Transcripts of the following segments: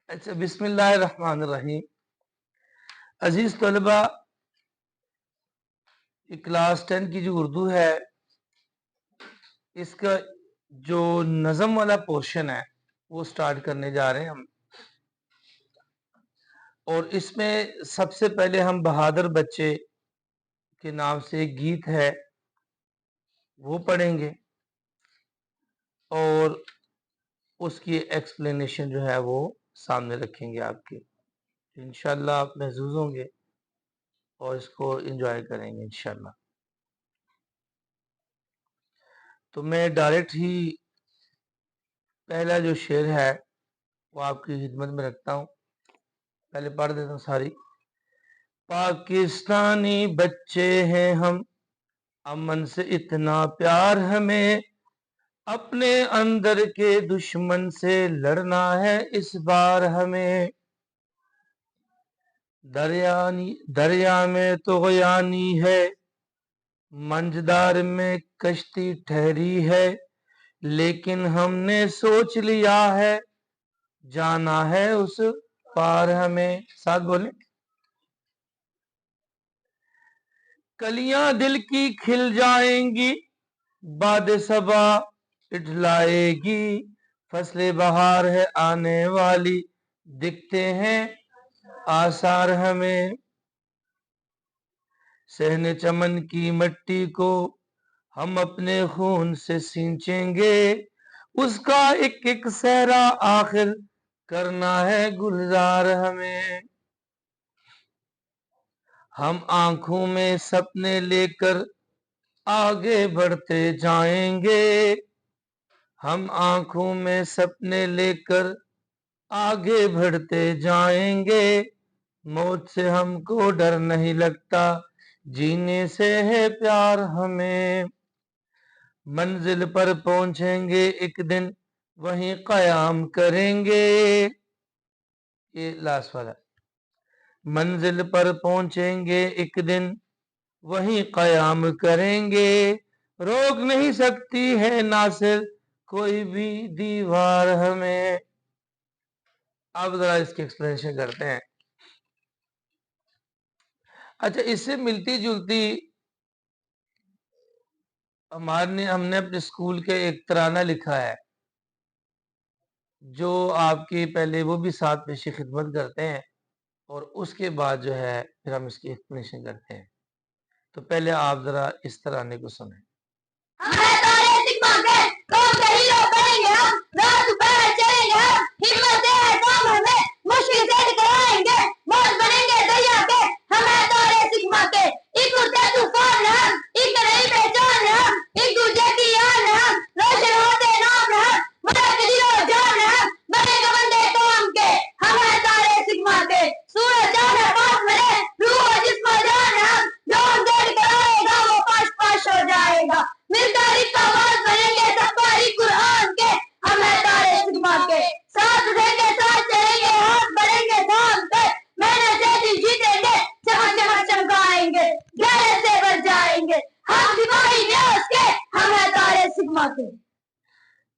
اچھا، بسم اللہ الرحمن الرحیم. عزیز طلبہ، کلاس 10 کی جو اردو ہے اس کا جو نظم والا پورشن ہے وہ سٹارٹ کرنے جا رہے ہیں ہم. اور اس میں سب سے پہلے ہم بہادر بچے کے نام سے ایک گیت ہے وہ پڑھیں گے اور اس کی ایکسپلینیشن جو ہے وہ سامنے رکھیں گے آپ کے. انشاءاللہ آپ محظوظ ہوں گے اور اس کو انجوائے کریں گے انشاءاللہ. تو میں ڈائریکٹ ہی پہلا جو شعر ہے وہ آپ کی خدمت میں رکھتا ہوں. پہلے پڑھ دیتا ہوں ساری. پاکستانی بچے ہیں ہم، امن سے اتنا پیار ہمیں، اپنے اندر کے دشمن سے لڑنا ہے اس بار ہمیں. دریا میں طغیانی ہے، منجدار میں کشتی ٹھہری ہے، لیکن ہم نے سوچ لیا ہے جانا ہے اس پار ہمیں. ساتھ بولیں. کلیاں دل کی کھل جائیں گی، باد صبا اٹھلائے گی، فصل بہار ہے آنے والی، دکھتے ہیں آثار ہمیں. صحن چمن کی مٹی کو ہم اپنے خون سے سینچیں گے، اس کا ایک ایک صحرا آخر کرنا ہے گلزار ہمیں. ہم آنکھوں میں سپنے لے کر آگے بڑھتے جائیں گے، ہم آنکھوں میں سپنے لے کر آگے بڑھتے جائیں گے، موت سے ہم کو ڈر نہیں لگتا، جینے سے ہے پیار ہمیں. منزل پر پہنچیں گے ایک دن، وہیں قیام کریں گے. یہ لاسٹ والا. منزل پر پہنچیں گے ایک دن، وہیں قیام کریں گے، روک نہیں سکتی ہے ناصر کوئی بھی دیوار ہمیں. اب ذرا اس کی ایکسپلینیشن کرتے ہیں. اچھا، اس سے ملتی جلتی ہم نے اپنے اسکول کے ایک ترانہ لکھا ہے جو آپ کی پہلے وہ بھی ساتھ پیشی خدمت کرتے ہیں اور اس کے بعد جو ہے پھر ہم اس کی ایکسپلینیشن کرتے ہیں. تو پہلے آپ ذرا اس ترانے کو سنیں.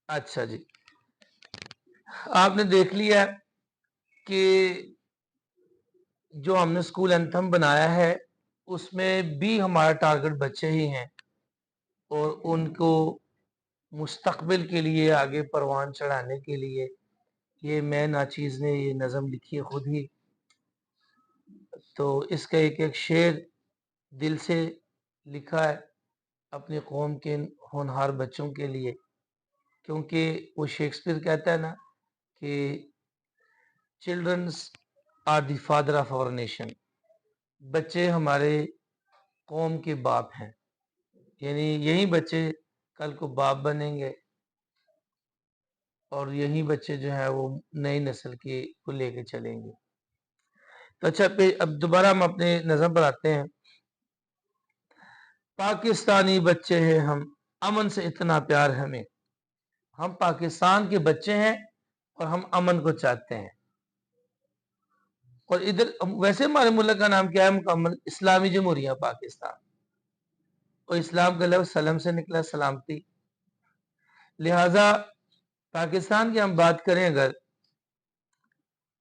اچھا جی، آپ نے دیکھ لیا کہ جو ہم نے اسکول اینتھم بنایا ہے اس میں بھی ہمارا ٹارگٹ بچے ہی ہیں اور ان کو مستقبل کے لیے آگے پروان چڑھانے کے لیے یہ میں ناچیز نے یہ نظم لکھی ہے خود ہی. تو اس کا ایک ایک شعر دل سے لکھا ہے اپنی قوم کے ہونہار بچوں کے لیے، کیونکہ وہ شیکسپیئر کہتا ہے نا کہ childrens are the father of our nation. بچے ہمارے قوم کے باپ ہیں، یعنی یہی بچے کل کو باپ بنیں گے اور یہی بچے جو ہے وہ نئی نسل کو لے کے چلیں گے. تو اچھا اب دوبارہ ہم اپنے نظم پر آتے ہیں. پاکستانی بچے ہیں ہم، امن سے اتنا پیار ہمیں، ہم پاکستان کے بچے ہیں اور ہم امن کو چاہتے ہیں. اور ادھر ویسے ہمارے ملک کا نام کیا ہے مکمل؟ اسلامی جمہوریہ پاکستان، اور اسلام کا لفظ سلم سے نکلا، سلامتی. لہذا پاکستان کی ہم بات کریں اگر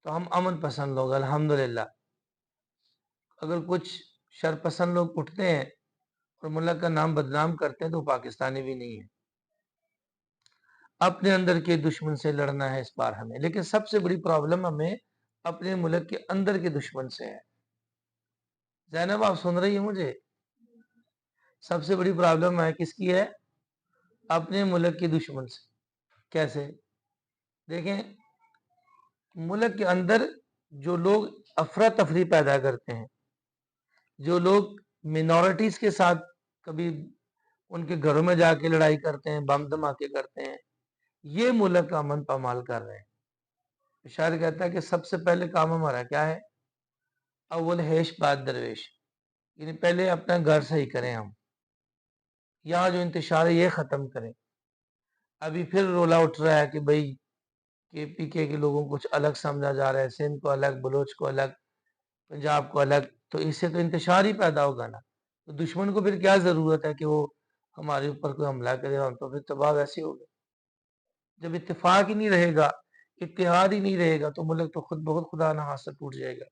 تو ہم امن پسند لوگ الحمدللہ. اگر کچھ شر پسند لوگ اٹھتے ہیں اور ملک کا نام بدنام کرتے ہیں تو پاکستانی بھی نہیں ہے. اپنے اندر کے دشمن سے لڑنا ہے اس بار ہمیں. لیکن سب سے بڑی پرابلم ہمیں اپنے ملک کے اندر کے دشمن سے ہے. زینب آپ سن رہی ہیں مجھے؟ سب سے بڑی پرابلم ہے کس کی ہے؟ اپنے ملک کے دشمن سے. کیسے؟ دیکھیں، ملک کے اندر جو لوگ افراتفری پیدا کرتے ہیں، جو لوگ مینورٹیز کے ساتھ کبھی ان کے گھروں میں جا کے لڑائی کرتے ہیں، بم دھماکے کرتے ہیں، یہ ملک کا امن پامال کر رہے ہیں. شاعر کہتا ہے کہ سب سے پہلے کام ہمارا کیا ہے؟ اول ہیش بعد درویش. یعنی پہلے اپنا گھر صحیح کریں، ہم یہاں جو انتشار ہے یہ ختم کریں. ابھی پھر رولا اٹھ رہا ہے کہ بھائی کے پی کے لوگوں کو کچھ الگ سمجھا جا رہا ہے، سندھ کو الگ، بلوچ کو الگ، پنجاب کو الگ. تو اس سے تو انتشار ہی پیدا ہوگا نا. تو دشمن کو پھر کیا ضرورت ہے کہ وہ ہمارے اوپر کوئی حملہ کرے؟ ہم تو پھر تباہ ویسے ہوگا. جب اتفاق ہی نہیں رہے گا، اتحاد ہی نہیں رہے گا، تو ملک تو خود بخود خدا نہ ہاتھ سے ٹوٹ جائے گا.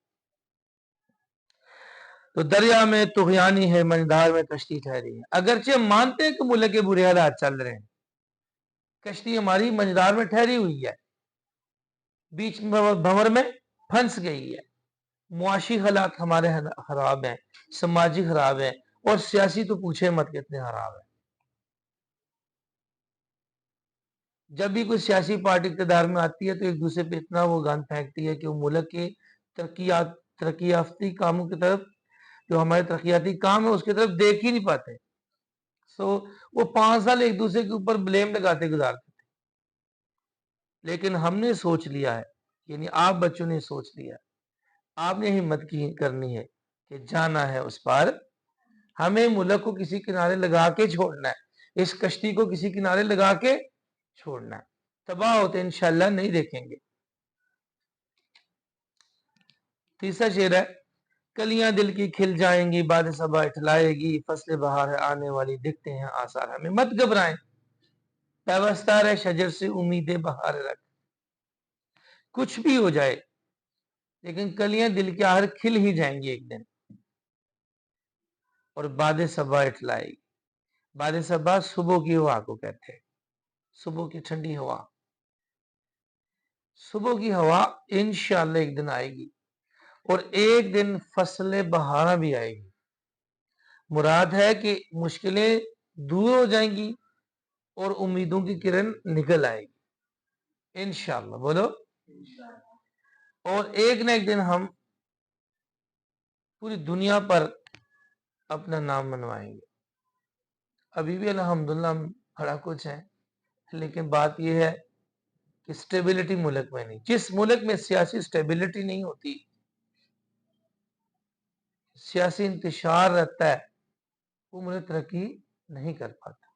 تو دریا میں طغیانی ہے، منجدار میں کشتی ٹھہری ہے. اگرچہ ہم مانتے ہیں کہ ملک کے برے حالات چل رہے ہیں، کشتی ہماری منجدار میں ٹھہری ہوئی ہے، بیچ بھنور میں پھنس گئی ہے. معاشی حالات ہمارے خراب ہیں، سماجی خراب ہیں، اور سیاسی تو پوچھے مت کتنے خراب ہیں. جب بھی کوئی سیاسی پارٹی اقتدار میں آتی ہے تو ایک دوسرے پہ اتنا وہ گند پھینکتی ہے کہ وہ ملک کے ترقی یافتی کاموں کی طرف، جو ہمارے ترقیاتی کام ہے اس کی طرف دیکھ ہی نہیں پاتے. سو وہ 5 سال ایک دوسرے کے اوپر بلیم لگاتے گزارتے تھے. لیکن ہم نے سوچ لیا ہے، یعنی آپ بچوں نے سوچ لیا، آپ نے ہمت کی کرنی ہے کہ جانا ہے اس پار. ہمیں ملک کو کسی کنارے لگا کے چھوڑنا ہے، اس کشتی کو کسی کنارے لگا کے چھوڑنا ہے. تباہ ہوتے انشاءاللہ نہیں دیکھیں گے. تیسرا شعر ہے، کلیاں دل کی کھل جائیں گی، باد صبا اٹھلائے گی، فصل بہار ہے آنے والی، دکھتے ہیں آثار ہمیں. مت گھبرائیں، پیوستہ رہے شجر سے امیدیں بہار رکھ. کچھ بھی ہو جائے لیکن کلیاں دل کے آہر کھل ہی جائیں گی ایک دن، اور باد صبا اٹھلائے گی. باد صبا صبح کی ہوا کو کہتے ہیں، صبح کی ٹھنڈی ہوا. صبح کی ہوا انشاءاللہ ایک دن آئے گی، اور ایک دن فصل بہارا بھی آئے گی. مراد ہے کہ مشکلیں دور ہو جائیں گی اور امیدوں کی کرن نکل آئے گی انشاءاللہ. بولو. اور ایک نہ ایک دن ہم پوری دنیا پر اپنا نام منوائیں گے. ابھی بھی الحمدللہ بڑا کچھ ہے، لیکن بات یہ ہے کہ سٹیبلٹی ملک میں نہیں. جس ملک میں سیاسی سٹیبلٹی نہیں ہوتی، سیاسی انتشار رہتا ہے، وہ ملک ترقی نہیں کر پاتا.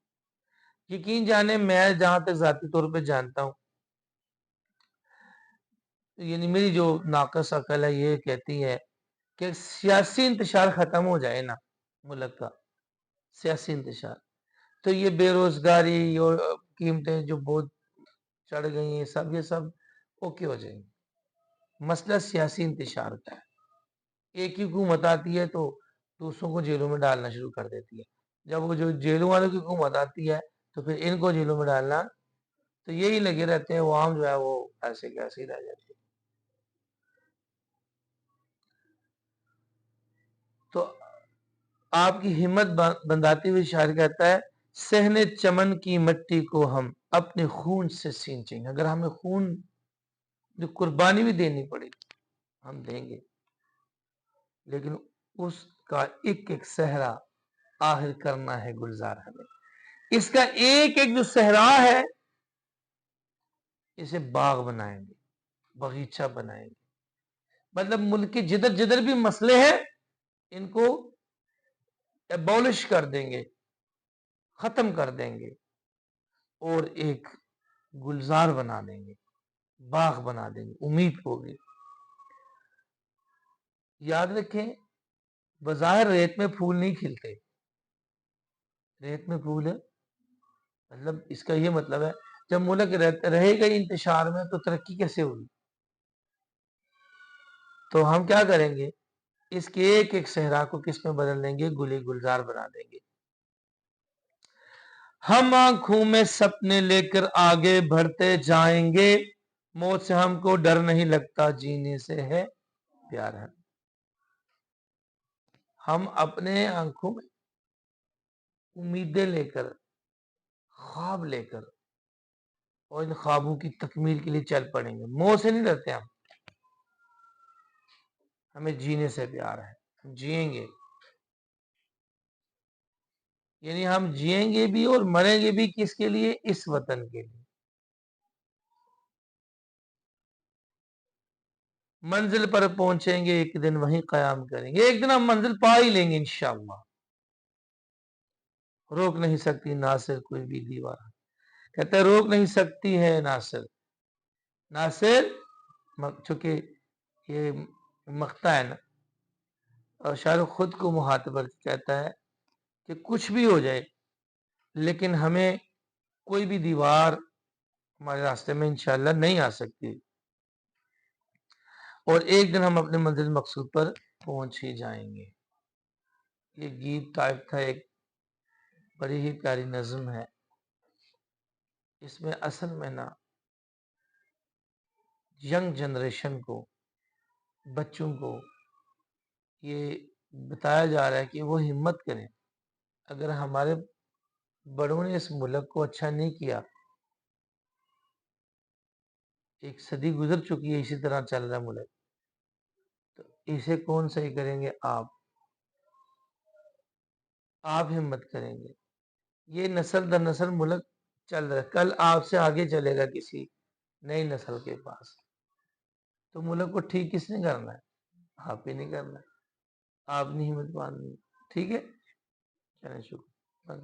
یقین جانے میں جہاں تک ذاتی طور پہ جانتا ہوں، یعنی میری جو ناقص عقل ہے یہ کہتی ہے کہ سیاسی انتشار ختم ہو جائے نا ملک کا، سیاسی انتشار، تو یہ بے روزگاری اور قیمتیں جو بہت چڑھ گئی ہیں، یہ سب اوکے ہو جائیں گے. مسئلہ سیاسی انتشار کا ہے. ایک ہی حکومت آتی ہے تو دوسروں کو جیلوں میں ڈالنا شروع کر دیتی ہے. جب وہ جو جیلوں والوں کی حکومت آتی ہے تو پھر ان کو جیلوں میں ڈالنا، تو یہی لگے رہتے ہیں. عوام جو ہے وہ ایسے کیسے ہی رہ جاتی ہے. تو آپ کی ہمت بندھاتی ہوئی شاعر کہتا ہے، صحن چمن کی مٹی کو ہم اپنے خون سے سینچیں گے. اگر ہمیں خون جو قربانی بھی دینی پڑے ہم دیں گے، لیکن اس کا ایک ایک صحرا آخر کرنا ہے گلزار ہمیں. اس کا ایک ایک جو صحرا ہے اسے باغ بنائیں گے، باغیچہ بنائیں گے. مطلب ملک کے جدھر جدھر بھی مسئلے ہیں ان کو ایبولش کر دیں گے، ختم کر دیں گے، اور ایک گلزار بنا دیں گے، باغ بنا دیں گے. امید ہوگی. یاد رکھیں، بظاہر ریت میں پھول نہیں کھلتے. ریت میں پھول ہے، مطلب اس کا یہ مطلب ہے جب ملک رہے گا انتشار میں تو ترقی کیسے ہوگی؟ تو ہم کیا کریں گے، اس کے ایک ایک صحرا کو کس میں بدل دیں گے، گلی گلزار بنا دیں گے. ہم آنکھوں میں سپنے لے کر آگے بڑھتے جائیں گے، موت سے ہم کو ڈر نہیں لگتا، جینے سے ہے پیار ہے. ہم اپنے آنکھوں میں امیدیں لے کر، خواب لے کر، اور ان خوابوں کی تکمیل کے لیے چل پڑیں گے. موت سے نہیں ڈرتے ہم، ہمیں جینے سے پیار ہے، ہم جئیں گے. یعنی ہم جئیں گے بھی اور مریں گے بھی کس کے لیے، اس وطن کے لیے. منزل پر پہنچیں گے ایک دن، وہیں قیام کریں گے. ایک دن ہم منزل پا ہی لیں گے انشاءاللہ. روک نہیں سکتی ناصر کوئی بھی دیوار. کہتا ہے روک نہیں سکتی ہے ناصر. ناصر چونکہ یہ مقطع ہے نا، اور شاعر خود کو مخاطب کہتا ہے کہ کچھ بھی ہو جائے لیکن ہمیں کوئی بھی دیوار ہمارے راستے میں انشاءاللہ نہیں آ سکتی، اور ایک دن ہم اپنے منزل مقصود پر پہنچ ہی جائیں گے. یہ گیت ٹائپ تھا، ایک بڑی ہی پیاری نظم ہے. اس میں اصل میں نا ینگ جنریشن کو، بچوں کو یہ بتایا جا رہا ہے کہ وہ ہمت کریں. اگر ہمارے بڑوں نے اس ملک کو اچھا نہیں کیا، ایک صدی گزر چکی ہے اسی طرح چل رہا ملک، تو اسے کون صحیح کریں گے؟ آپ ہمت کریں گے. یہ نسل در نسل ملک چل رہا ہے، کل آپ سے آگے چلے گا کسی نئی نسل کے پاس، تو ملک کو ٹھیک کس نے کرنا ہے؟ آپ ہی نہیں کرنا ہے. آپ نے ہمت باندھنی. ٹھیک ہے، چلیں شکریہ.